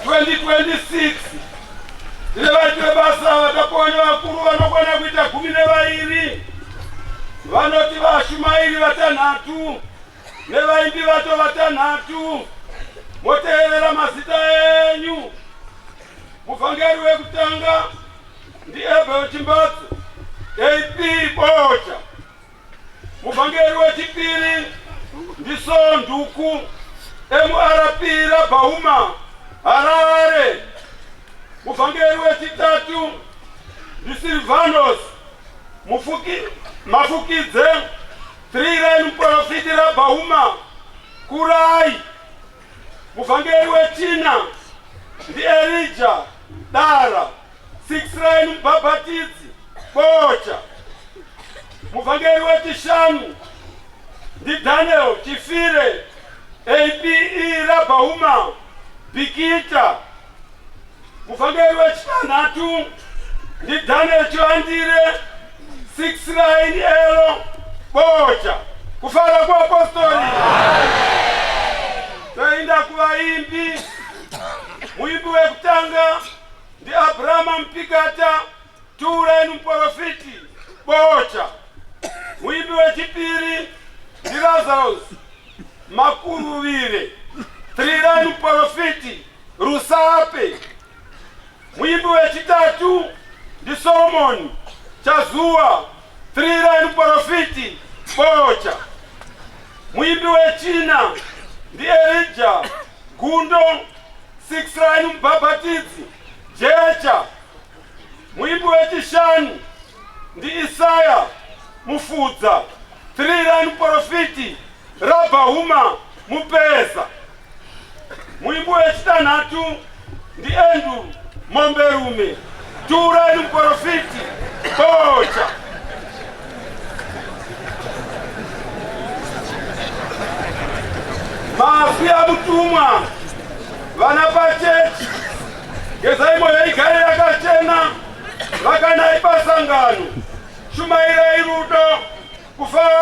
2026 ile vajwe basa wataponya wakuru vanokwana kuita 12 vanoti vashumairi vatanhatu nevaimbi vato vatanhatu moteerera mazita enyu. Mufangeri wekutanga ndi Abel Chimbatso AP Bocha. Mufangeri wechipiri ndi Sonduku MRP Bauma Harare. Mufangeri wechitatu ndi Silvanos Mafukidze 3 Profit Bauma Kurai. Mufangeri wechina ndi Elijah Dara 6 Mbabatizi Bocha. Mufangeri wechishanu ndi Daniel Chifire APE Bauma Bikita. Mufangeri wechitanhatu ndi Daniel Chiwandire 6 Elo Bocha. Kufara kwa apostoli. Taenda kuvaimbi. Muimbi wekutanga ndi Abraham Mpikata 2 Profiti Bocha. Muimbi wechipiri ndi Lazarus Makuruvire 3 Profiti Rusape. Muimbi wechitatu ndi Solomon Chazua 3 Profiti Bocha. Muimbi wechina ndi Elijah Gundo 6 Mbabatizi Jecha. Muimbi wechishanu ndi Isaya Mufudza 3 Profiti Rabahuma Mupeza. Muimbi wechitanhatu ndi Andrew Momberume 2 Profiti Bocha. Mafi ya mutumwa vana pachechi ngezaimo yaigare yakachena vakanaipa sangano shumaira irudo kufara